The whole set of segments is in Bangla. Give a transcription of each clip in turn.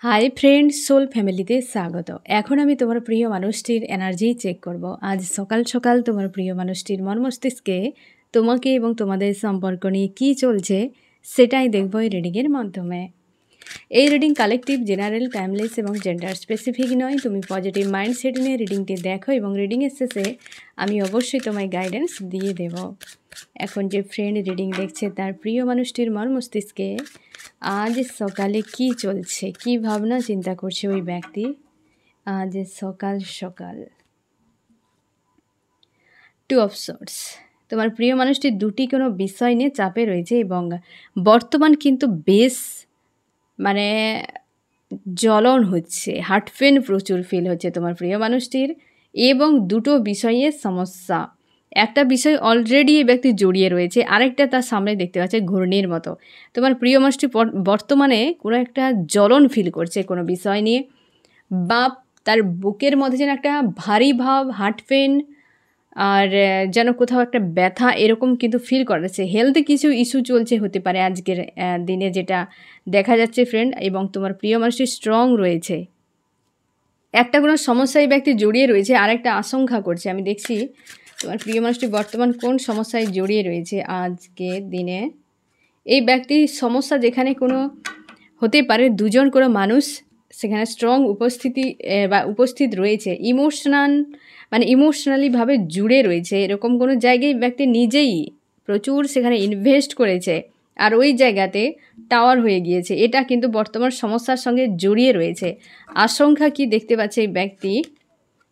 হাই ফ্রেন্ড, সোল ফ্যামিলিতে স্বাগত। এখন আমি তোমার প্রিয় মানুষটির এনার্জি চেক করব। আজ সকাল সকাল তোমার প্রিয় মানুষটির মন মস্তিষ্কে তোমাকে এবং তোমাদের সম্পর্ক নিয়ে কী চলছে সেটাই দেখব এই রিডিংয়ের মাধ্যমে। এই রিডিং কালেকটিভ, জেনারেল, টাইমলেস এবং জেন্ডার স্পেসিফিক নয়। তুমি পজিটিভ মাইন্ডসেট নিয়ে রিডিংটি দেখো এবং রিডিংয়ের শেষে আমি অবশ্যই তোমায় গাইডেন্স দিয়ে দেব। এখন যে ফ্রেন্ড রিডিং দেখছে তার প্রিয় মানুষটির মন মস্তিষ্কে আজ সকালে কি চলছে, কি ভাবনা চিন্তা করছে ওই ব্যক্তি আজ সকাল সকাল। টু অফ সোর্স। তোমার প্রিয় মানুষটি দুটি কোনো বিষয় নিয়ে চাপে রয়েছে এবং বর্তমান কিন্তু বেশ জ্বলন হচ্ছে, হার্ট পেন প্রচুর ফিল হচ্ছে তোমার প্রিয় মানুষটির, এবং দুটো বিষয়ে সমস্যা। একটা বিষয় অলরেডি এই ব্যক্তি জড়িয়ে রয়েছে, আরেকটা তার সামনে দেখতে পাচ্ছে ঘূর্ণির মতো। তোমার প্রিয় মানুষটি বর্তমানে কোনো একটা জ্বলন ফিল করছে কোনো বিষয় নিয়ে, বা তার বুকের মধ্যে যেন একটা ভারী ভাব, হার্ট পেন, আর যেন কোথাও একটা ব্যথা এরকম কিন্তু ফিল করাচ্ছে। হেলথে কিছু ইস্যু চলছে হতে পারে আজকের দিনে, যেটা দেখা যাচ্ছে ফ্রেন্ড। এবং তোমার প্রিয় মানুষটি স্ট্রং রয়েছে, একটা কোনো সমস্যায় ব্যক্তি জড়িয়ে রয়েছে, আরেকটা আশঙ্কা করছে। আমি দেখছি তোমার প্রিয় মানুষটি বর্তমান কোন সমস্যায় জড়িয়ে রয়েছে আজকে দিনে। এই ব্যক্তির সমস্যা যেখানে কোনো হতে পারে, দুজন কোনো মানুষ সেখানে স্ট্রং উপস্থিত রয়েছে, ইমোশনালিভাবে জুড়ে রয়েছে, এরকম কোনো জায়গায় ব্যক্তি নিজেই প্রচুর সেখানে ইনভেস্ট করেছে, আর ওই জায়গাতে টাওয়ার হয়ে গিয়েছে। এটা কিন্তু বর্তমান সমস্যার সঙ্গে জড়িয়ে রয়েছে। আশঙ্কা কি দেখতে পাচ্ছে এই ব্যক্তি?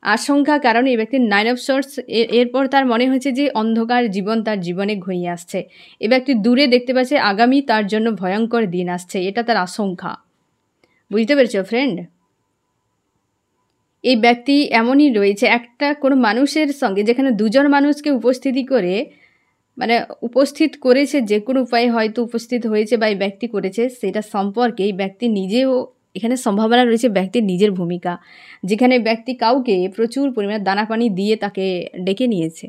আশঙ্কা কারণ এই ব্যক্তির 9 অফ সোর্স। এরপর তার মনে হচ্ছে যে অন্ধকার জীবন তার জীবনে ঘনিয়ে আসছে। এ ব্যক্তি দূরে দেখতে পাচ্ছে আগামী তার জন্য ভয়ঙ্কর দিন আসছে, এটা তার আশঙ্কা। বুঝতে পেরেছো ফ্রেন্ড? এই ব্যক্তি এমনই রয়েছে একটা কোনো মানুষের সঙ্গে, যেখানে দুজন মানুষকে উপস্থিত করেছে, যে কোনো উপায়ে হয়তো উপস্থিত হয়েছে বা এই ব্যক্তি করেছে, সেটা সম্পর্কে এই ব্যক্তি নিজেও এখানে সম্ভাবনা রয়েছে ব্যক্তির নিজের ভূমিকা, যেখানে ব্যক্তি কাউকে প্রচুর পরিমাণে দানা পানি দিয়ে তাকে ডেকে নিয়েছে,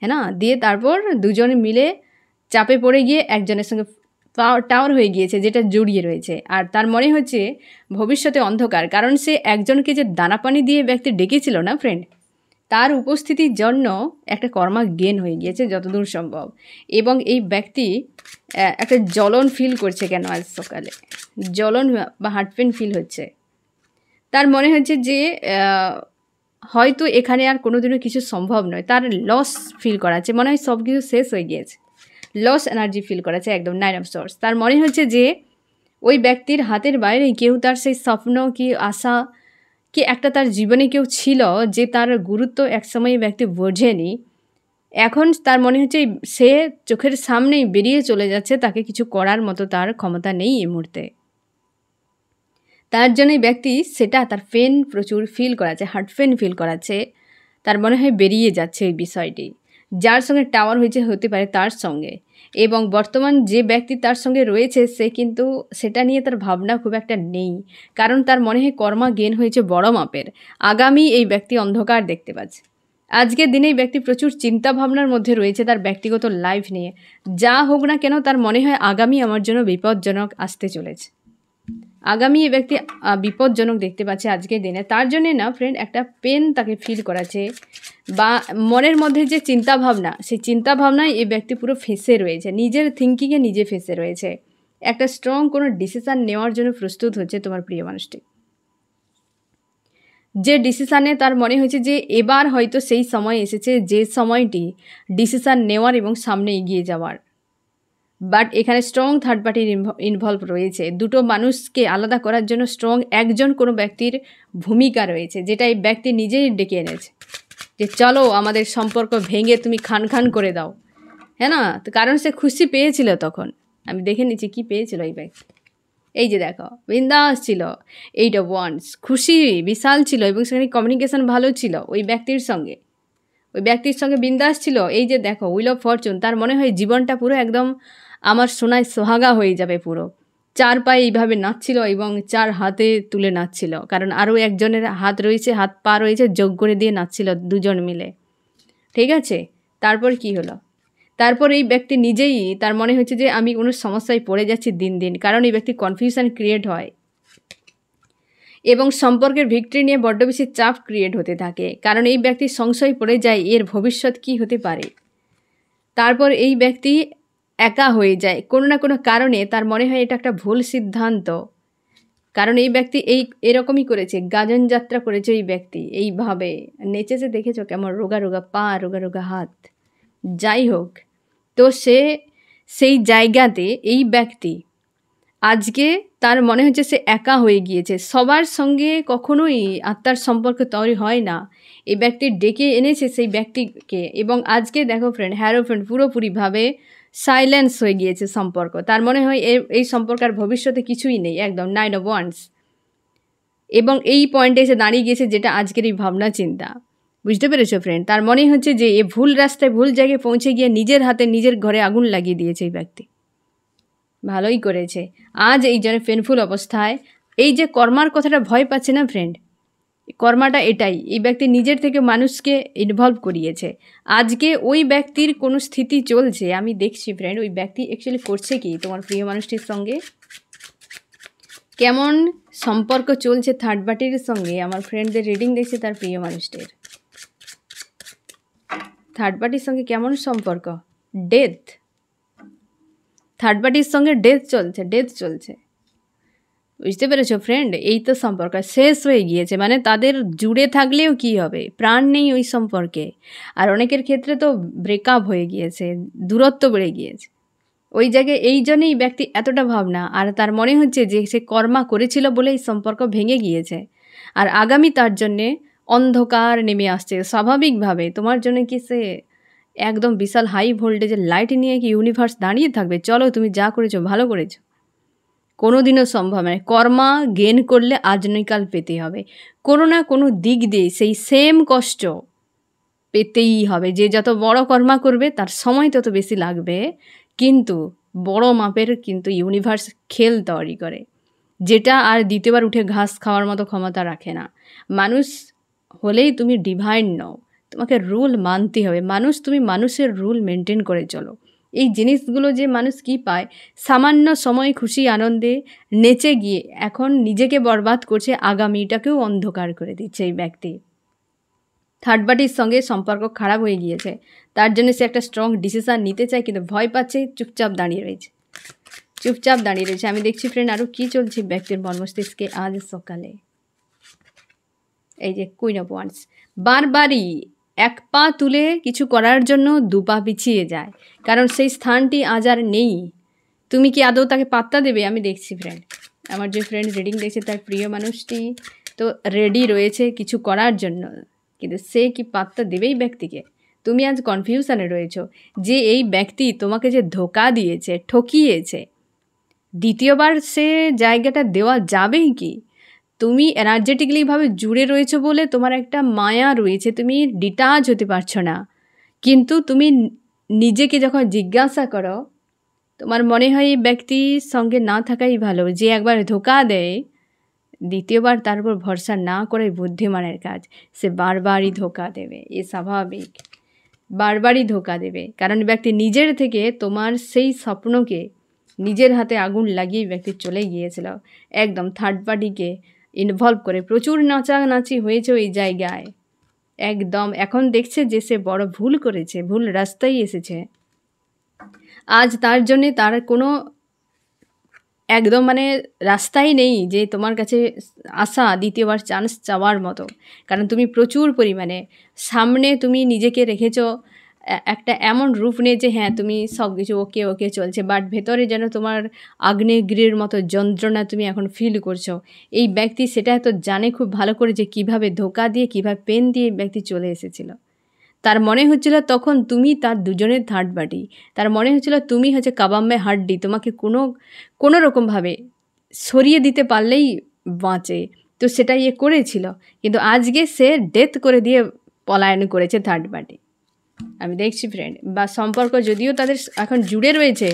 হ্যাঁ না, দিয়ে তারপর দুজনে মিলে চাপে পড়ে গিয়ে একজনের সঙ্গে টাওয়ার হয়ে গিয়েছে, যেটা জড়িয়ে রয়েছে। আর তার মনে হচ্ছে ভবিষ্যতে অন্ধকার, কারণ সে একজনকে যে দানা পানি দিয়ে ব্যক্তি ডেকেছিল না ফ্রেন্ড, তার উপস্থিতির জন্য একটা কর্মা গেন হয়ে গিয়েছে যতদূর সম্ভব। এবং এই ব্যক্তি একটা জ্বলন ফিল করছে। কেন আজ সকালে জ্বলন বা হার্ট পেন ফিল হচ্ছে? তার মনে হচ্ছে যে হয়তো এখানে আর কোনোদিনও কিছু সম্ভব নয়, তার লস ফিল করাচ্ছে, মনে হয় সব কিছু শেষ হয়ে গিয়েছে, লস এনার্জি ফিল করাচ্ছে একদম 9 অফ সোর্স। তার মনে হচ্ছে যে ওই ব্যক্তির হাতের বাইরে কেউ তার সেই স্বপ্ন কি আশা কি একটা তার জীবনে কেউ ছিল, যে তার গুরুত্ব একসময় ব্যক্তি বোঝেনি। এখন তার মনে হচ্ছে সে চোখের সামনেই বেরিয়ে চলে যাচ্ছে, তাকে কিছু করার মতো তার ক্ষমতা নেই এই মুহূর্তে। তার জন্য ব্যক্তি সেটা তার পেন প্রচুর ফিল করাচ্ছে, হার্ট পেন ফিল করাচ্ছে। তার মনে হয় বেরিয়ে যাচ্ছে এই বিষয়টি, যার সঙ্গে টাওয়ার হয়েছে হতে পারে তার সঙ্গে। এবং বর্তমান যে ব্যক্তি তার সঙ্গে রয়েছে সে কিন্তু সেটা নিয়ে তার ভাবনা খুব একটা নেই, কারণ তার মনে হয় কর্মা গেন হয়েছে বড় মাপের। আগামী এই ব্যক্তি অন্ধকার দেখতে পাচ্ছে। আজকের দিনে এই ব্যক্তি প্রচুর চিন্তা ভাবনার মধ্যে রয়েছে তার ব্যক্তিগত লাইফ নিয়ে। যা হোক না কেন, তার মনে হয় আগামী আমার জন্য বিপজ্জনক আসতে চলেছে। আগামী এই ব্যক্তি বিপজ্জনক দেখতে পাচ্ছে আজকের দিনে। তার জন্যে না ফ্রেন্ড, একটা পেন তাকে ফিল করাচ্ছে, বা মনের মধ্যে যে চিন্তাভাবনা, সেই চিন্তাভাবনায় এই ব্যক্তি পুরো ফেঁসে রয়েছে, নিজের থিঙ্কিংয়ে নিজে ফেঁসে রয়েছে। একটা স্ট্রং কোনো ডিসিশান নেওয়ার জন্য প্রস্তুত হচ্ছে তোমার প্রিয় মানুষটি, যে ডিসিশানে তার মনে হয়েছে যে এবার হয়তো সেই সময় এসেছে, যে সময়টি ডিসিশান নেওয়ার এবং সামনে এগিয়ে যাওয়ার। বাট এখানে স্ট্রং থার্ড পার্টির ইনভলভ রয়েছে। দুটো মানুষকে আলাদা করার জন্য স্ট্রং একজন কোনো ব্যক্তির ভূমিকা রয়েছে, যেটা এই ব্যক্তি নিজেই ডেকে এনেছে, যে চলো আমাদের সম্পর্ক ভেঙে তুমি খান খান করে দাও, হ্যাঁ না। তো কারণ সে খুশি পেয়েছিল তখন। আমি দেখে নিচ্ছি কী পেয়েছিল এই ব্যক্তি। এই যে দেখো, বিন্দাস ছিল, 8 অফ ওয়ান্ডস, খুশি বিশাল ছিল, এবং সেখানে কমিউনিকেশন ভালো ছিল ওই ব্যক্তির সঙ্গে, বিন্দাস ছিল। এই যে দেখো, হুইল অফ ফরচুন, তার মনে হয় জীবনটা পুরো একদম আমার সোনায় সোহাগা হয়ে যাবে পুরো। 4 পায়ে এইভাবে নাচছিল এবং 4 হাতে তুলে নাচছিল, কারণ আরও একজনের হাত রয়েছে, হাত পা রয়েছে, যোগ করে দিয়ে নাচছিল দুজন মিলে। ঠিক আছে, তারপর কি হলো? তারপর এই ব্যক্তি নিজেই তার মনে হচ্ছে যে আমি কোনো সমস্যায় পড়ে যাচ্ছি দিন দিন, কারণ এই ব্যক্তি কনফিউশন ক্রিয়েট হয়। এবং সম্পর্কের ভিক্টরি নিয়ে বড্ড বেশি চাপ ক্রিয়েট হতে থাকে, কারণ এই ব্যক্তি সংশয় পড়ে যায় এর ভবিষ্যৎ কী হতে পারে। তারপর এই ব্যক্তি একা হয়ে যায় কোনো না কোনো কারণে, তার মনে হয় এটা একটা ভুল সিদ্ধান্ত, কারণ এই ব্যক্তি এরকমই করেছে, গাজন যাত্রা করেছে এই ব্যক্তি, এইভাবে নেচেছে, দেখেছো কেমন রোগা রোগা পা, রোগা রোগা হাত। যাই হোক, তো সেই জায়গাতে এই ব্যক্তি আজকে তার মনে হচ্ছে সে একা হয়ে গিয়েছে। সবার সঙ্গে কখনোই আত্মার সম্পর্ক তৈরি হয় না। এই ব্যক্তি ডেকে এনেছে সেই ব্যক্তিকে, এবং আজকে দেখো ফ্রেন্ড, হ্যারোফ্রেন্ড পুরোপুরিভাবে সাইলেন্স হয়ে গিয়েছে সম্পর্ক। তার মনে হয় এই সম্পর্কের ভবিষ্যতে কিছুই নেই, একদম 9 of Wands। এবং এই পয়েন্টে এসে দাঁড়িয়ে গিয়েছে, যেটা আজকের এই ভাবনা চিন্তা। বুঝতে পেরেছো ফ্রেন্ড? তার মনে হচ্ছে যে এ ভুল রাস্তায় ভুল জায়গায় পৌঁছে গিয়ে নিজের হাতে নিজের ঘরে আগুন লাগিয়ে দিয়েছে এই ব্যক্তি। ভালোই করেছে। আজ এই জন্য পেনফুল অবস্থায়, এই যে কর্মার কথাটা ভয় পাচ্ছে না ফ্রেন্ড, কর্মাটা এটাই, এই ব্যক্তি নিজের থেকে মানুষকে ইনভলভ করিয়েছে। আজকে ওই ব্যক্তির কোনো স্থিতি চলছে, আমি দেখছি ফ্রেন্ড, ওই ব্যক্তি অ্যাকচুয়ালি করছে কি তোমার প্রিয় মানুষটির সঙ্গে, কেমন সম্পর্ক চলছে থার্ড পার্টির সঙ্গে। আমার ফ্রেন্ডদের রিডিং দেখছে তার প্রিয় মানুষটির থার্ড পার্টির সঙ্গে কেমন সম্পর্ক। ডেথ, থার্ড পার্টির সঙ্গে ডেথ চলছে। বুঝতে পেরেছো ফ্রেন্ড? এই তো সম্পর্ক শেষ হয়ে গিয়েছে, মানে তাদের জুড়ে থাকলেও কি হবে, প্রাণ নেই ওই সম্পর্কে। আর অনেকের ক্ষেত্রে তো ব্রেকআপ হয়ে গিয়েছে, দূরত্ব বেড়ে গিয়েছে ওই জায়গায়। এই জন্যই ব্যক্তি এতটা ভাবনা, আর তার মনে হচ্ছে যে সে কর্মা করেছিল বলে এই সম্পর্ক ভেঙে গিয়েছে, আর আগামী তার জন্যে অন্ধকার নেমে আসছে স্বাভাবিকভাবে। তোমার জন্য কি সে একদম বিশাল হাই ভোল্টেজের লাইট নিয়ে কি ইউনিভার্স দাঁড়িয়ে থাকবে? চলো তুমি যা করেছো ভালো করেছো, কোনো দিনও সম্ভব নয়। কর্মা গেন করলে আজ নয় কাল পেতে হবে, কোনো না কোনো দিক দিয়ে সেই সেম কষ্ট পেতেই হবে। যে যত বড় কর্মা করবে তার সময় তত বেশি লাগবে, কিন্তু বড় মাপের কিন্তু ইউনিভার্স খেল তৈরি করে, যেটা আর দ্বিতীয়বার উঠে ঘাস খাওয়ার মতো ক্ষমতা রাখে না। মানুষ হলেই তুমি ডিভাইন নও, তোমাকে রুল মানতে হবে। মানুষ, তুমি মানুষের রুল মেনটেন করে চলো। এই জিনিসগুলো যে মানুষ কি পায়, সামান্য সময় খুশি আনন্দে নেচে গিয়ে এখন নিজেকে বরবাদ করছে, আগামীটাকেও অন্ধকার করে দিচ্ছে এই ব্যক্তি। থার্ড পার্টির সঙ্গে সম্পর্ক খারাপ হয়ে গিয়েছে, তার জন্য সে একটা স্ট্রং ডিসিশান নিতে চায়, কিন্তু ভয় পাচ্ছে, চুপচাপ দাঁড়িয়ে রয়েছে। আমি দেখছি ফ্রেন্ড আরও কী চলছে ব্যক্তির মর্মস্তিষ্কে আজ সকালে। এই যে কুইন অফ ওয়ান্স বারবারই এক পা তুলে কিছু করার জন্য দু পা পিছিয়ে যায়, কারণ সেই স্থানটি আজ আর নেই। তুমি কি আদৌ তাকে পাত্তা দেবে? আমি দেখছি ফ্রেন্ড, আমার যে ফ্রেন্ড রিডিং দেখছে তার প্রিয় মানুষটি তো রেডি রয়েছে কিছু করার জন্য, কিন্তু সে কি পাত্তা দেবেই ব্যক্তিকে? তুমি আজ কনফিউশনে রয়েছো যে এই ব্যক্তি তোমাকে যে ধোকা দিয়েছে, ঠকিয়েছে, দ্বিতীয়বার সে জায়গাটা দেওয়া যাবেই কি? তুমি এনার্জেটিক্যালিভাবে জুড়ে রয়েছো বলে তোমার একটা মায়া রয়েছে, তুমি ডিটাচ হতে পারছো না। কিন্তু তুমি নিজেকে যখন জিজ্ঞাসা করো, তোমার মনে হয় এই ব্যক্তির সঙ্গে না থাকাই ভালো। যে একবার ধোকা দেয়, দ্বিতীয়বার তার উপর ভরসা না করে বুদ্ধিমানের কাজ। সে বারবারই ধোকা দেবে, এ স্বাভাবিক, বারবারই ধোকা দেবে, কারণ ব্যক্তি নিজের থেকে তোমার সেই স্বপ্নকে নিজের হাতে আগুন লাগিয়ে ব্যক্তি চলে গিয়েছিল, একদম থার্ড পার্টিকে ইনভলভ করে। প্রচুর নাচানাচি হয়েছে ওই জায়গায়, একদম এখন দেখছে যে সে বড় ভুল করেছে, ভুল রাস্তায় এসেছে। আজ তার জন্যে তার কোনো একদম মানে রাস্তাই নেই যে তোমার কাছে আসা, দ্বিতীয়বার চান্স চাওয়ার মতো, কারণ তুমি প্রচুর পরিমাণে সামনে তুমি নিজেকে রেখেছো একটা এমন রূপ নিয়ে যে হ্যাঁ তুমি সব কিছু ওকে চলছে, বাট ভেতরে যেন তোমার আগ্নেয়গিরির মতো যন্ত্রণা তুমি এখন ফিল করছো। এই ব্যক্তি সেটা তো জানে খুব ভালো করে যে কিভাবে ধোকা দিয়ে, কিভাবে পেন দিয়ে ব্যক্তি চলে এসেছিল। তার মনে হচ্ছিল তখন তুমি তার দুজনের থার্ড পার্টি, তার মনে হচ্ছিল তুমি হচ্ছে কাবাম্বে হাড্ডি, তোমাকে কোনো রকমভাবে সরিয়ে দিতে পারলেই বাঁচে, তো সেটাই এ করেছিল। কিন্তু আজকে সে ডেথ করে দিয়ে পলায়ন করেছে থার্ড পার্টি। আমি দেখছি ফ্রেন্ড, বা সম্পর্ক যদিও তাদের এখন জুড়ে রয়েছে,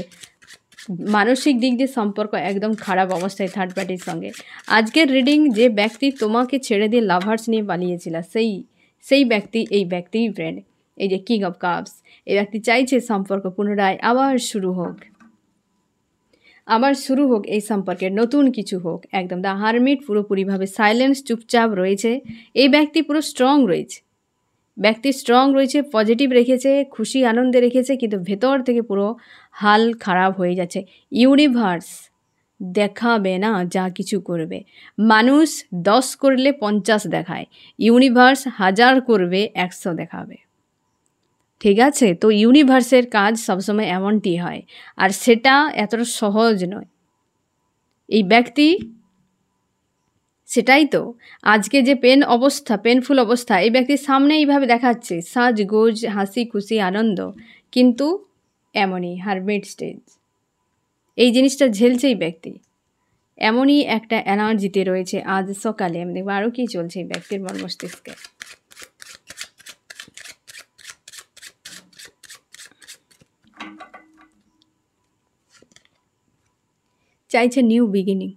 মানসিক দিক দিয়ে সম্পর্ক একদম খারাপ অবস্থায় থার্ড পার্টির সঙ্গে। আজকের রিডিং যে ব্যক্তি তোমাকে ছেড়ে দিয়ে লাভার্স নিয়ে পালিয়েছিল, সেই ব্যক্তি এই ব্যক্তিই ফ্রেন্ড। এই যে কিং অফ কাপস, এই ব্যক্তি চাইছে সম্পর্ক পুনরায় আবার শুরু হোক। আবার শুরু হোক এই সম্পর্কে, নতুন কিছু হোক। একদম দ্য হারমিট পুরোপুরিভাবে সাইলেন্স, চুপচাপ রয়েছে। এই ব্যক্তি পুরো স্ট্রং রয়েছে, ব্যক্তি স্ট্রং রয়েছে, পজিটিভ রেখেছে, খুশি আনন্দে রেখেছে, কিন্তু ভেতর থেকে পুরো হাল খারাপ হয়ে যাচ্ছে। ইউনিভার্স দেখাবে না যা কিছু করবে। মানুষ 10 করলে 50 দেখায়, ইউনিভার্স 1000 করবে 100 দেখাবে। ঠিক আছে, তো ইউনিভার্সের কাজ সবসময় এমনটি হয়, আর সেটা এতটা সহজ নয়। এই ব্যক্তি সেটাই তো, আজকে যে পেনফুল অবস্থা এই ব্যক্তির সামনে এইভাবে দেখাচ্ছে, সাজগোজ, হাসি খুশি আনন্দ, কিন্তু এমনই হারমিট স্টেজ। এই জিনিসটা ঝেলছে এই ব্যক্তি, এমনই একটা এনার্জিতে রয়েছে। আজ সকালে আমি দেখবো আরও কী চলছে এই ব্যক্তির মন মস্তিষ্কে। চাইছে নিউ বিগিনিং।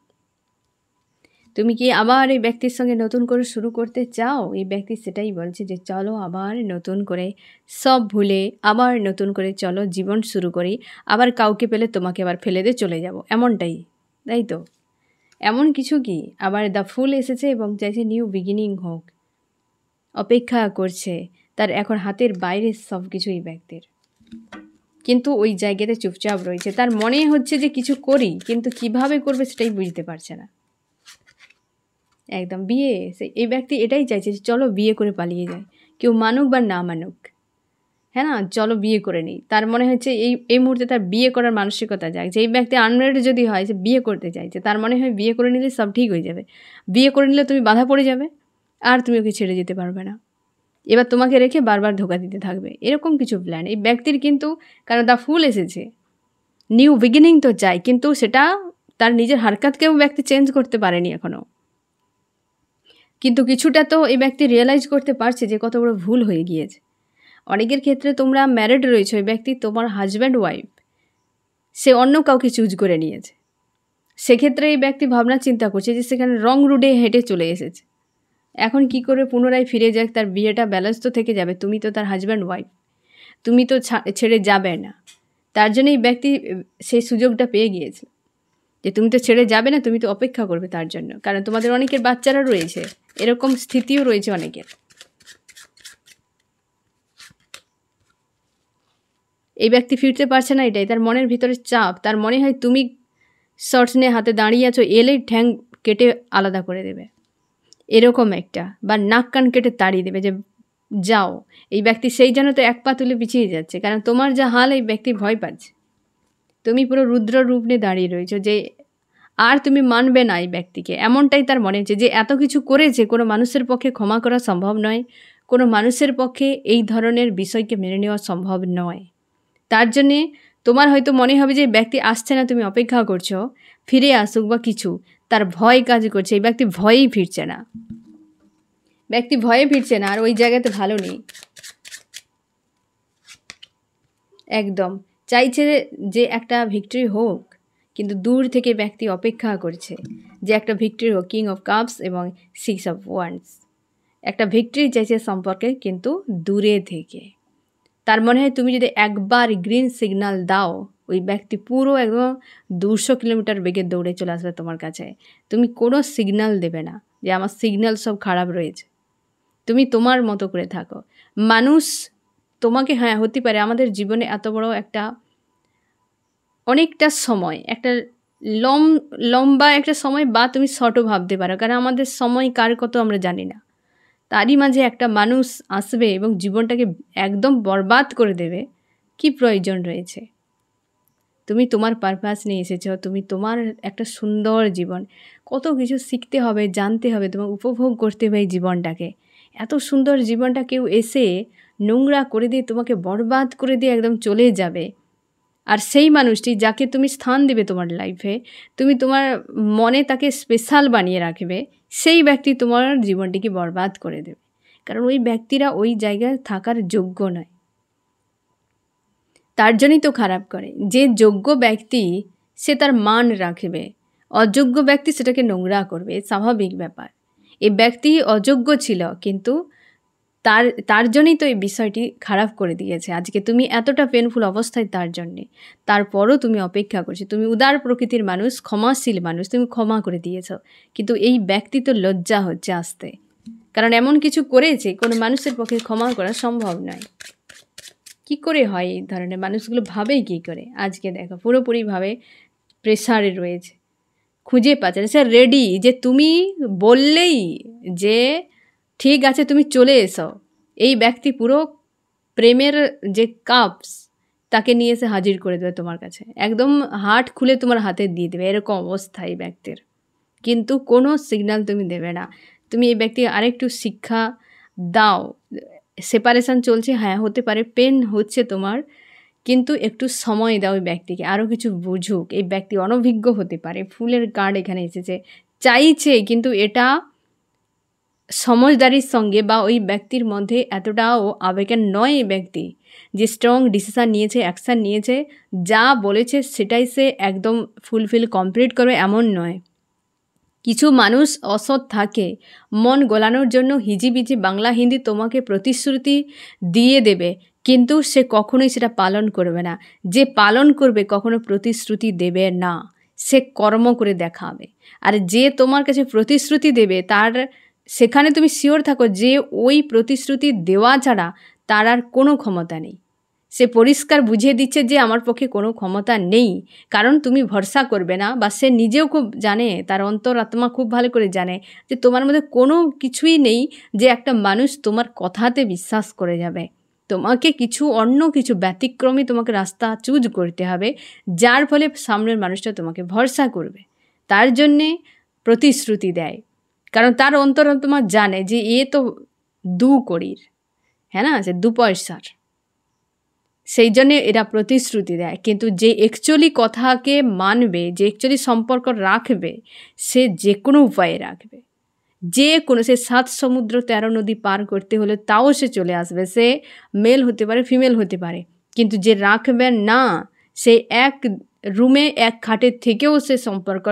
তুমি কি আবার এই ব্যক্তির সঙ্গে নতুন করে শুরু করতে চাও? এই ব্যক্তি সেটাই বলছে যে চলো আবার নতুন করে সব ভুলে আবার নতুন করে চলো, জীবন শুরু করি। আবার কাউকে পেলে তোমাকে আবার ফেলে দিয়ে চলে যাব, এমনটাই, তাই তো? এমন কিছু কি? আবার দ্য ফুল এসেছে এবং চাইছে নিউ বিগিনিং হোক, অপেক্ষা করছে। তার এখন হাতের বাইরে সব কিছু এই ব্যক্তির, কিন্তু ওই জায়গাতে চুপচাপ রয়েছে। তার মনে হচ্ছে যে কিছু করি, কিন্তু কিভাবে করবে সেটাই বুঝতে পারছে না। একদম বিয়ে, এই ব্যক্তি এটাই চাইছে যে চলো বিয়ে করে পালিয়ে যায়, কেউ মানুক বা না মানুক, হ্যাঁ না, চলো বিয়ে করে নিই। তার মনে হচ্ছে এই মুহূর্তে তার বিয়ে করার মানসিকতা যায়, যে এই ব্যক্তি আনম্যারিড যদি হয়, যে বিয়ে করতে চাইছে, তার মনে হয় বিয়ে করে নিলে সব ঠিক হয়ে যাবে। বিয়ে করে নিলে তুমি বাধা পড়ে যাবে, আর তুমি ওকে ছেড়ে যেতে পারবে না, এবার তোমাকে রেখে বারবার ধোকা দিতে থাকবে, এরকম কিছু প্ল্যান এই ব্যক্তির। কিন্তু কারণ দ্য ফুল এসেছে, নিউ বিগিনিং তো চাই, কিন্তু সেটা তার নিজের হারকাতকেও ব্যক্তি চেঞ্জ করতে পারেনি এখনও। কিন্তু কিছুটা তো এই ব্যক্তি রিয়েলাইজ করতে পারছে যে কত বড় ভুল হয়ে গিয়েছে। অনেকের ক্ষেত্রে তোমরা ম্যারিড রয়েছে, ওই ব্যক্তি তোমার হাজব্যান্ড ওয়াইফ, সে অন্য কাউকে চুজ করে নিয়েছে। সেক্ষেত্রে এই ব্যক্তি ভাবনা চিন্তা করছে যে সেখানে রং রুটে হেঁটে চলে এসেছে, এখন কি করে পুনরায় ফিরে যাক, তার বিয়েটা ব্যালেন্স তো থেকে যাবে। তুমি তো তার হাজব্যান্ড ওয়াইফ, তুমি তো ছেড়ে যাবে না। তার জন্য এই ব্যক্তি সেই সুযোগটা পেয়ে গিয়েছে যে তুমি তো ছেড়ে যাবে না, তুমি তো অপেক্ষা করবে তার জন্য, কারণ তোমাদের অনেকের বাচ্চারা রয়েছে, এরকম স্থিতিও রয়েছে অনেকের। এই ব্যক্তি ফিরতে পারছে না, এটাই তার মনের ভিতরে চাপ। তার মনে হয় তুমি শর্টস নিয়ে হাতে দাঁড়িয়ে আছো, এলেই ঠ্যাং কেটে আলাদা করে দেবে, এরকম একটা, বা নাক কান কেটে তাড়িয়ে দেবে যে যাও। এই ব্যক্তি সেই জন্য তো এক পা তুলে পিছিয়ে যাচ্ছে, কারণ তোমার যা হাল এই ব্যক্তি ভয় পাচ্ছে। তুমি পুরো রুদ্র রূপ নিয়ে দাঁড়িয়ে রয়েছো, যে আর তুমি মানবে না এই ব্যক্তিকে, এমনটাই তার মনে হচ্ছে। যে এত কিছু করেছে, কোনো মানুষের পক্ষে ক্ষমা করা সম্ভব নয়, কোনো মানুষের পক্ষে এই ধরনের বিষয়কে মেনে নেওয়া সম্ভব নয়। তার জন্যে তোমার হয়তো মনে হবে যে ব্যক্তি আসছে না, তুমি অপেক্ষা করছো ফিরে আসুক বা কিছু, তার ভয় কাজ করছে। এই ব্যক্তি ভয়েই ফিরছে না, ব্যক্তি ভয়ে ফিরছে না, আর ওই জায়গাতে ভালো নেই। একদম চাইছে যে একটা ভিক্টরি হোক, কিন্তু দূর থেকে ব্যক্তি অপেক্ষা করছে যে একটা ভিক্টরি হোক। কিং অফ কাপস এবং 6 অফ ওয়ান্ডস, একটা ভিক্টরি চাইছে সম্পর্কে, কিন্তু দূরে থেকে। তার মনে হয় তুমি যদি একবার গ্রিন সিগন্যাল দাও, ওই ব্যক্তি পুরো একদম 200 কিলোমিটার বেগে দৌড়ে চলে আসবে তোমার কাছে। তুমি কোনো সিগন্যাল দেবে না যে আমার সিগন্যাল সব খারাপ রয়েছে, তুমি তোমার মতো করে থাকো। মানুষ তোমাকে, হ্যাঁ হতে পারে আমাদের জীবনে এত বড় একটা অনেকটা সময়, একটা লম্বা একটা সময়, বা তুমি শর্টও ভাবতে পারো, কারণ আমাদের সময় কার কত আমরা জানি না। তারই মাঝে একটা মানুষ আসবে এবং জীবনটাকে একদম বরবাদ করে দেবে। কি প্রয়োজন রয়েছে? তুমি তোমার পারপাস নিয়ে এসেছো, তুমি তোমার একটা সুন্দর জীবন, কত কিছু শিখতে হবে, জানতে হবে, তোমার উপভোগ করতে হবে এই জীবনটাকে। এত সুন্দর জীবনটা কেউ এসে নোংরা করে দিয়ে, তোমাকে বরবাদ করে দিয়ে একদম চলে যাবে। আর সেই মানুষটি যাকে তুমি স্থান দেবে তোমার লাইফে, তুমি তোমার মনে তাকে স্পেশাল বানিয়ে রাখবে, সেই ব্যক্তি তোমার জীবনটিকে বরবাদ করে দেবে, কারণ ওই ব্যক্তিরা ওই জায়গায় থাকার যোগ্য নয়। তার জন্যই তো খারাপ করে। যে যোগ্য ব্যক্তি সে তার মান রাখবে, অযোগ্য ব্যক্তি সেটাকে নোংরা করবে, স্বাভাবিক ব্যাপার। এই ব্যক্তি অযোগ্য ছিল, কিন্তু তার জন্যই তো এই বিষয়টি খারাপ করে দিয়েছে আজকে। তুমি এতটা পেনফুল অবস্থায় তার জন্যে, তারপরও তুমি অপেক্ষা করছো। তুমি উদার প্রকৃতির মানুষ, ক্ষমাশীল মানুষ, তুমি ক্ষমা করে দিয়েছ। কিন্তু এই ব্যক্তি তো লজ্জা হচ্ছে আসতে, কারণ এমন কিছু করেছে কোনো মানুষের পক্ষে ক্ষমা করা সম্ভব নয়। কি করে হয় এই ধরনের মানুষগুলো, ভাবেই কী করে? আজকে দেখো পুরোপুরিভাবে প্রেশারে রয়েছে, খুঁজে পাচ্ছে না। সে রেডি যে তুমি বললেই যে ঠিক আছে তুমি চলে এসো, এই ব্যক্তি পুরো প্রেমের যে কাপস তাকে নিয়ে এসে হাজির করে দেবে তোমার কাছে, একদম হার্ট খুলে তোমার হাতে দিয়ে দেবে, এরকম অবস্থা এই ব্যক্তির। কিন্তু কোনো সিগন্যাল তুমি দেবে না। তুমি এই ব্যক্তিকে আরেকটু শিক্ষা দাও। সেপারেশন চলছে, হ্যাঁ হতে পারে, পেন হচ্ছে তোমার, কিন্তু একটু সময় দাও ওই ব্যক্তিকে, আরও কিছু বুঝুক। এই ব্যক্তি অনভিজ্ঞ হতে পারে, ফুলের কার্ড এখানে এসেছে, চাইছে, কিন্তু এটা সমঝদারির সঙ্গে বা ওই ব্যক্তির মধ্যে এতটাও আবেগের নয় এই ব্যক্তি যে স্ট্রং ডিসিশান নিয়েছে, অ্যাকশান নিয়েছে, যা বলেছে সেটাই সে একদম ফুলফিল কমপ্লিট করবে এমন নয়। কিছু মানুষ অসৎ থাকে, মন গোলানোর জন্য হিজিবিজি বাংলা হিন্দি তোমাকে প্রতিশ্রুতি দিয়ে দেবে, কিন্তু সে কখনোই সেটা পালন করবে না। যে পালন করবে কখনো প্রতিশ্রুতি দেবে না, সে কর্ম করে দেখাবে। আর যে তোমার কাছে প্রতিশ্রুতি দেবে তার সেখানে তুমি শিওর থাকো যে ওই প্রতিশ্রুতি দেওয়া ছাড়া তার আর কোনো ক্ষমতা নেই। সে পরিষ্কার বুঝিয়ে দিচ্ছে যে আমার পক্ষে কোনো ক্ষমতা নেই, কারণ তুমি ভরসা করবে না, বা সে নিজেও খুব জানে, তার অন্তরাত্মা খুব ভালো করে জানে যে তোমার মধ্যে কোনো কিছুই নেই যে একটা মানুষ তোমার কথাতে বিশ্বাস করে যাবে। তোমাকে অন্য কিছু ব্যতিক্রমী তোমাকে রাস্তা চুজ করতে হবে, যার ফলে সামনের মানুষটা তোমাকে ভরসা করবে। তার জন্যে প্রতিশ্রুতি দেয়, কারণ তার অন্তরাত্মা জানে যে এ তো দু কড়ির, হ্যাঁ না, সে দু পয়সার, সেই জন্যে এরা প্রতিশ্রুতি দেয়। কিন্তু যে অ্যাকচুয়ালি কথাকে মানবে, যে অ্যাকচুয়ালি সম্পর্ক রাখবে, সে যে কোনো উপায়ে রাখবে, যে কোনো, সে 7 সমুদ্র 13 নদী পার করতে হলে তাও সে চলে আসবে। সে মেল হতে পারে, ফিমেল হতে পারে, কিন্তু যে রাখবে না, সে এক রুমে এক খাটের থেকেও সে সম্পর্ক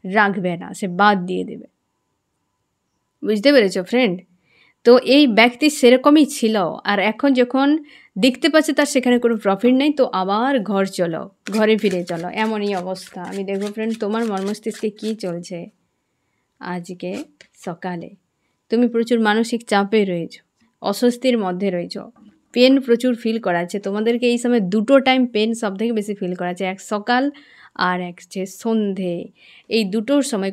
রাখবে না, সে বাদ দিয়ে দেবে। বুঝতে পেরেছো ফ্রেন্ড? তো এই ব্যক্তি সেরকমই ছিল, আর এখন যখন দেখতে পাচ্ছে তার সেখানে কোনো প্রফিট নেই, তো আবার ঘরে ফিরে চলো, এমনই অবস্থা। আমি দেখবো ফ্রেন্ড তোমার মর্মস্তিষ্কে কী চলছে আজকে সকালে। তুমি প্রচুর মানসিক চাপে রয়েছো, অস্বস্তির মধ্যে রয়েছো, পেন প্রচুর ফিল করাচ্ছে তোমাদেরকে এই সময়। দুটো টাইম পেন সব থেকে বেশি ফিল করাচ্ছে, এক সকাল আর এক যে সন্ধে। এই দুটোর সময়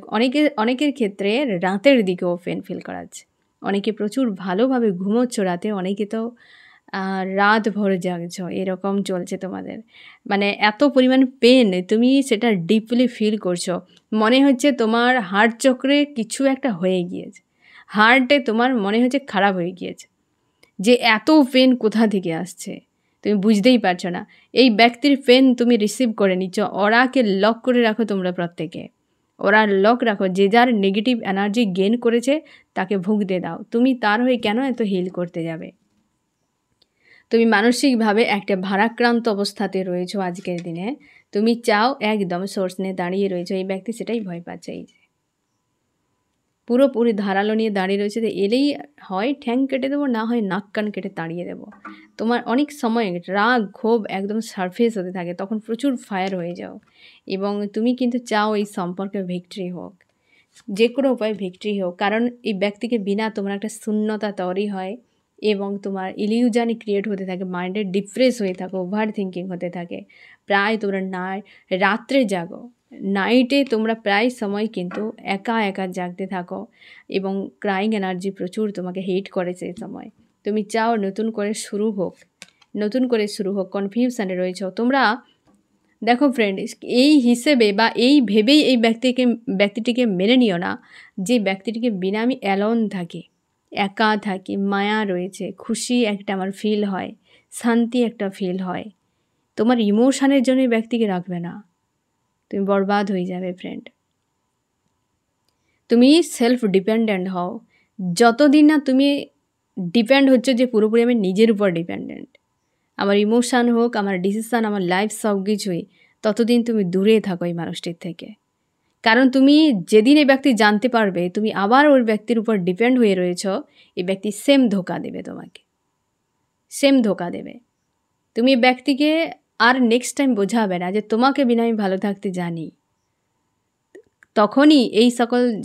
অনেকের ক্ষেত্রে রাতের দিকেও পেন ফিল করাচ্ছে। অনেকে প্রচুর ভালোভাবে ঘুমোচ্ছ রাতে, অনেকে তো রাত ভর জাগছো, এরকম চলছে তোমাদের। মানে এত পরিমাণ পেন তুমি সেটা ডিপলি ফিল করছো। মনে হচ্ছে তোমার হার্ট চক্রে কিছু একটা হয়ে গিয়েছে, হার্টে তোমার মনে হচ্ছে খারাপ হয়ে গিয়েছে, যে এত পেন কোথা থেকে আসছে তুমি বুঝতেই পারছো না। এই ব্যক্তির পেন তুমি রিসিভ করে নিচ্ছ। ওরাকে লক করে রাখো তোমরা প্রত্যেকে, ওরা লক রাখো। যে যার নেগেটিভ এনার্জি গেইন করেছে তাকে ভুগতে দাও। তুমি তার হয়ে কেন এত হিল করতে যাবে? তুমি মানসিকভাবে একটা ভারাক্রান্ত অবস্থাতে রয়েছো আজকের দিনে। তুমি চাও একদম সোর্স নিয়ে দাঁড়িয়ে রয়েছো, এই ব্যক্তি সেটাই ভয় পাচ্ছে। এই যে পুরোপুরি ধারালো নিয়ে দাঁড়িয়ে রয়েছে, যে এলেই হয় ঠ্যাং কেটে দেবো, না হয় নাক কান কেটে তাড়িয়ে দেবো। তোমার অনেক সময় রাগ ক্ষোভ একদম সারফেস হতে থাকে, তখন প্রচুর ফায়ার হয়ে যাও, এবং তুমি কিন্তু চাও এই সম্পর্কে ভিক্টরি হোক, যে কোনো উপায়ে ভিক্টরি হোক। কারণ এই ব্যক্তিকে বিনা তোমার একটা শূন্যতা তৈরি হয়, এবং তোমার ইলিউজানি ক্রিয়েট হতে থাকে, মাইন্ডে ডিপ্রেস হয়ে থাকো, ওভার থিঙ্কিং হতে থাকে। প্রায় তোমরা রাত্রে জাগো, নাইটে তোমরা প্রায় সময় কিন্তু একা একা জাগতে থাকো, এবং ক্রাইং এনার্জি প্রচুর তোমাকে হেট করে সেই সময়। তুমি চাও নতুন করে শুরু হোক, কনফিউশনে রয়েছ তোমরা। দেখো ফ্রেন্ড, এই হিসেবে বা এই ভেবেই এই ব্যক্তিটিকে মেনে নিও না যে ব্যক্তিটিকে বিনা আমি অ্যালোন থাকি, একা থাকি, মায়া রয়েছে, খুশি একটা আমার ফিল হয়, শান্তি একটা ফিল হয়। তোমার ইমোশানের জন্য এই ব্যক্তিকে রাখবে না, তুমি বরবাদ হয়ে যাবে ফ্রেন্ড। তুমি সেলফ ডিপেন্ডেন্ট হও। যতদিন না তুমি ডিপেন্ড হচ্ছে যে পুরোপুরি আমি নিজের উপর ডিপেন্ডেন্ট, আমার ইমোশান হোক, আমার ডিসিশান, আমার লাইফ সব কিছুই, ততদিন তুমি দূরে থাকো এই মানুষটির থেকে। কারণ তুমি যেদিন এই ব্যক্তি জানতে পারবে তুমি আবার ওই ব্যক্তির উপর ডিপেন্ড হয়ে রয়েছ, এই ব্যক্তি সেম ধোঁকা দেবে তোমাকে, সেম ধোঁকা দেবে। তুমি ব্যক্তিকে আর নেক্সট টাইম বোঝাবে না যে তোমাকে বিনা আমি ভালো থাকতে জানি। তখনই এই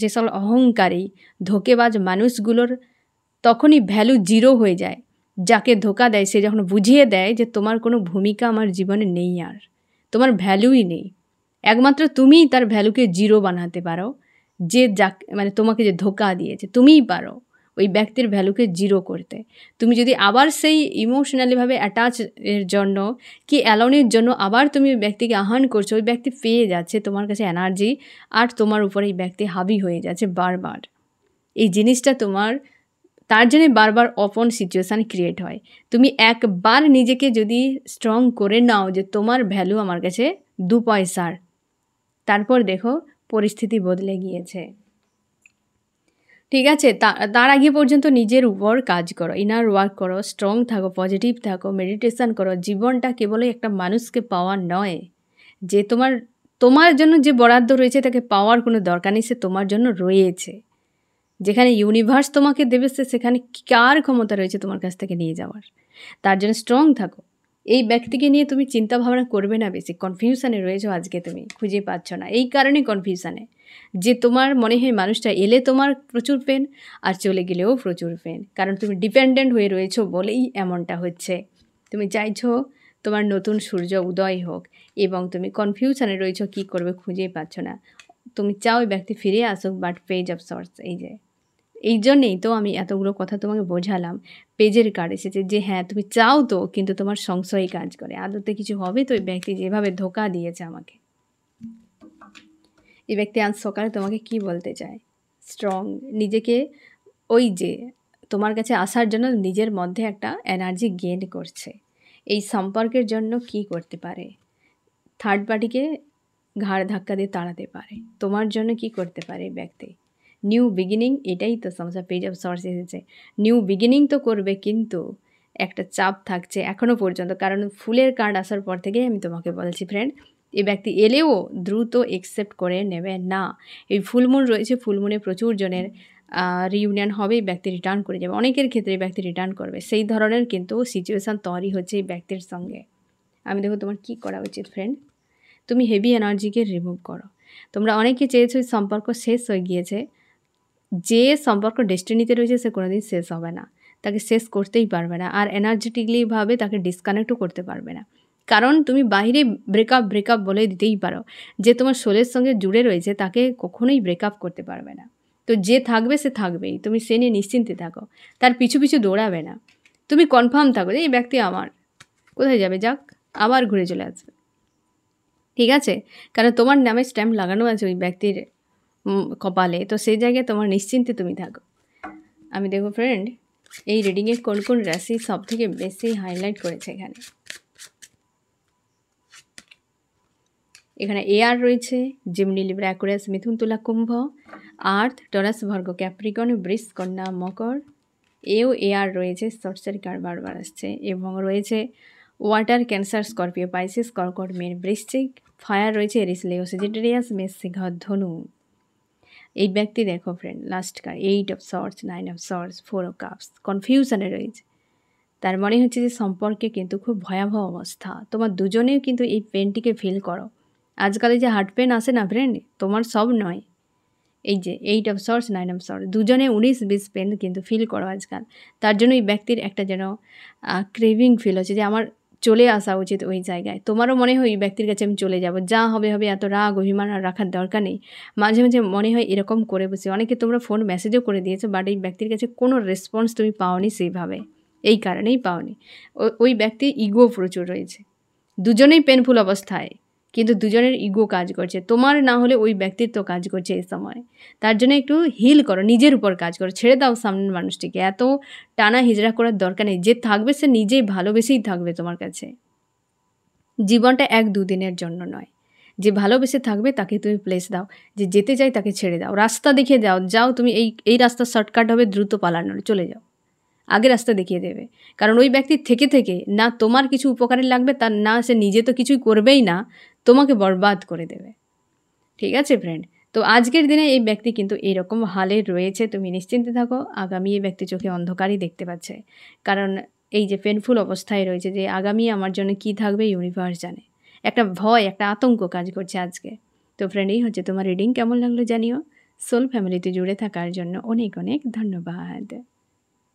যে সকল অহংকারী ধোঁকেবাজ মানুষগুলোর তখনই ভ্যালু জিরো হয়ে যায়। যাকে ধোঁকা দেয় সে যখন বুঝিয়ে দেয় যে তোমার কোনো ভূমিকা আমার জীবনে নেই, আর তোমার ভ্যালুই নেই, একমাত্র তুমিই তার ভ্যালুকে জিরো বানাতে পারো। যে মানে তোমাকে যে ধোঁকা দিয়েছে তুমিই পারো ওই ব্যক্তির ভ্যালুকে জিরো করতে। তুমি যদি আবার সেই ইমোশনালিভাবে অ্যাটাচ এর জন্য কি অ্যালোনের জন্য আবার তুমি ওই ব্যক্তিকে আহ্বান করছো, ওই ব্যক্তি পেয়ে যাচ্ছে তোমার কাছে এনার্জি, আর তোমার উপরে এই ব্যক্তি হাবি হয়ে যাচ্ছে বারবার। এই জিনিসটা তার জন্য বারবার অপন সিচুয়েশান ক্রিয়েট হয়। তুমি একবার নিজেকে যদি স্ট্রং করে নাও যে তোমার ভ্যালু আমার কাছে 2 পয়সার, তারপর দেখো পরিস্থিতি বদলে গিয়েছে। ঠিক আছে, তার আগে পর্যন্ত নিজের উপর কাজ করো, ইনার ওয়ার্ক করো, স্ট্রং থাকো, পজিটিভ থাকো, মেডিটেশান করো। জীবনটা কেবলই একটা মানুষকে পাওয়ার নয়, যে তোমার জন্য যে বরাদ্দ রয়েছে তাকে পাওয়ার কোনো দরকার নেই, সে তোমার জন্য রয়েছে। যেখানে ইউনিভার্স তোমাকে দেবে সেখানে কার ক্ষমতা রয়েছে তোমার কাছ থেকে নিয়ে যাওয়ার। তার জন্য স্ট্রং থাকো। এই ব্যক্তিকে নিয়ে তুমি চিন্তা ভাবনা করবে না বেশি। কনফিউশনে রয়েছো আজকে, তুমি খুঁজে পাচ্ছ না, এই কারণে কনফিউশনে যে তোমার মনে হয় মানুষটা এলে তোমার প্রচুর পেন আর চলে গেলেও প্রচুর পেন, কারণ তুমি ডিপেন্ডেন্ট হয়ে রয়েছো বলেই এমনটা হচ্ছে। তুমি চাইছো তোমার নতুন সূর্য উদয় হোক এবং তুমি কনফিউশনে রয়েছো, কী করবে খুঁজেই পাচ্ছ না। তুমি চাও ওই ব্যক্তি ফিরে আসুক, বাট পেজ অফ সর্টস এই জন্যেই তো আমি এতগুলো কথা তোমাকে বোঝালাম। পেজের কার্ড এসেছে যে হ্যাঁ তুমি চাও তো, কিন্তু তোমার সংশয় কাজ করে আদতে কিছু হবে তো। ওই ব্যক্তি যেভাবে ধোঁকা দিয়েছে আমাকে, এই ব্যক্তি আজ সকালে তোমাকে কি বলতে চায়? স্ট্রং নিজেকে ওই যে তোমার কাছে আসার জন্য নিজের মধ্যে একটা এনার্জি গেইন করছে। এই সম্পর্কের জন্য কি করতে পারে? থার্ড পার্টিকে ঘাড় ধাক্কা দিয়ে তাড়াতে পারে। তোমার জন্য কি করতে পারে ব্যক্তি? নিউ বিগিনিং, এটাই তো সমস্যা। পেজ অফ সর্টস এসেছে, নিউ বিগিনিং তো করবে, কিন্তু একটা চাপ থাকছে এখনও পর্যন্ত। কারণ ফুলের কার্ড আসার পর থেকেই আমি তোমাকে বলছি ফ্রেন্ড, এই ব্যক্তি এলেও দ্রুত একসেপ্ট করে নেবে না। এই ফুলমুন রয়েছে, ফুলমুনে প্রচুর জনের রিউনিয়ন হবে, এই ব্যক্তি রিটার্ন করে যাবে। অনেকের ক্ষেত্রে এই ব্যক্তি রিটার্ন করবে, সেই ধরনের কিন্তু সিচুয়েশান তৈরি হচ্ছে এই ব্যক্তির সঙ্গে। আমি দেখো তোমার কী করা উচিত ফ্রেন্ড। তুমি হেভি এনার্জিকে রিমুভ করো। তোমরা অনেকে চেয়েছো সম্পর্ক শেষ হয়ে গিয়েছে। যে সম্পর্ক ডেস্টিনিতে রয়েছে সে কোনোদিন শেষ হবে না, তাকে শেষ করতেই পারবে না, আর এনার্জেটিকলিভাবে তাকে ডিসকানেক্টও করতে পারবে না। কারণ তুমি বাইরে ব্রেকআপ বলে দিতেই পারো, যে তোমার সোলের সঙ্গে জুড়ে রয়েছে তাকে কখনোই ব্রেকআপ করতে পারবে না। তো যে থাকবে সে থাকবেই, তুমি সে নিয়ে নিশ্চিন্তে থাকো, তার পিছু পিছু দৌড়াবে না। তুমি কনফার্ম থাকো যে এই ব্যক্তি আমার, কোথায় যাবে যাক, আবার ঘুরে চলে আসবে। ঠিক আছে, কারণ তোমার নামে স্ট্যাম্প লাগানো আছে ওই ব্যক্তির কপালে, তো সেই জায়গায় তোমার নিশ্চিন্তে তুমি থাকো। আমি দেখো ফ্রেন্ড, এই রিডিংয়ে কোন কোন রাশি সব থেকে বেশি হাইলাইট করেছে। এখানে এয়ার রয়েছে, জিমনি, লিব্রা, অ্যাকুয়ারিয়াস, মিথুন, তুলা, কুম্ভ। আর্থ, টরাস, ভার্গো, ক্যাপ্রিকর্ন, বৃষ, কন্যা, মকর। এয়ার রয়েছে, সর্সারি কার্ড বারবার আসছে। এবং রয়েছে ওয়াটার, ক্যান্সার, স্করপিও, পাইসিস, কর্কট, মীন, বৃশ্চিক। ফায়ার রয়েছে, এরিস, লিও, সেজিটেরিয়াস, মেষ, সিংহ, ধনু। এই ব্যক্তি দেখো friend, last card 8 of swords, 9 of swords, 4 of cups. কনফিউশনে রয়েছে, তার মনে হচ্ছে যে সম্পর্কে কিন্তু খুব ভয়াবহ অবস্থা। তোমার দুজনেও কিন্তু এই পেনটিকে ফিল করো। আজকাল যে হার্ট পেন আসে না ফ্রেন্ড, তোমার সব নয়। এই যে 8 অফ সর্টস, 9 অফ সর্টস, দুজনে 19-20 পেন কিন্তু ফিল করো আজকাল। তার জন্য এই ব্যক্তির একটা যেন ক্রেভিং ফিল হচ্ছে যে আমার চলে আসা উচিত ওই জায়গায়। তোমারও মনে হয় এই ব্যক্তির কাছে আমি চলে যাব, যা হবে হবে, এত রাগ অভিমান আর রাখার দরকার নেই। মাঝে মাঝে মনে হয় এরকম করে বসে। অনেকে তোমরা ফোন মেসেজও করে দিয়েছো, বাট এই ব্যক্তির কাছে কোনো রেসপন্স তুমি পাওনি সেইভাবে, এই কারণেই পাওনি। ওই ব্যক্তির ইগো প্রচুর রয়েছে, দুজনেই পেনফুল অবস্থায়, কিন্তু দুজনের ইগো কাজ করছে। তোমার না হলে ওই ব্যক্তির তো কাজ করছে এই সময়। তার জন্য একটু হিল করো, নিজের উপর কাজ করো, ছেড়ে দাও সামনের মানুষটিকে। এত টানা হিজড়া করার দরকার নেই। যে থাকবে সে নিজেই ভালোবেসেই থাকবে তোমার কাছে। জীবনটা 1-2 দিনের জন্য নয়। যে ভালোবেসে থাকবে তাকে তুমি প্লেস দাও, যে যেতে চাই তাকে ছেড়ে দাও, রাস্তা দেখিয়ে যাও তুমি এই রাস্তা শর্টকাট হবে, দ্রুত পালানোর, চলে যাও, আগে রাস্তা দেখিয়ে দেবে। কারণ ওই ব্যক্তি থেকে না তোমার কিছু উপকারে লাগবে, তার না সে নিজে তো কিছুই করবেই না, তোমাকে বরবাদ করে দেবে। ঠিক আছে ফ্রেন্ড, তো আজকের দিনে এই ব্যক্তি কিন্তু এরকম হালে রয়েছে, তুমি নিশ্চিন্তে থাকো। আগামী এই ব্যক্তি চোখে অন্ধকারই দেখতে পাচ্ছে। কারণ এই যে পেইনফুল অবস্থায় রয়েছে যে আগামী আমার জন্য কী থাকবে ইউনিভার্স জানে। একটা ভয়, একটা আতঙ্ক কাজ করছে আজকে। তো ফ্রেন্ড, এই হচ্ছে তোমার রিডিং। কেমন লাগলো জানিও। সোল ফ্যামিলিতে জুড়ে থাকার জন্য অনেক অনেক ধন্যবাদ।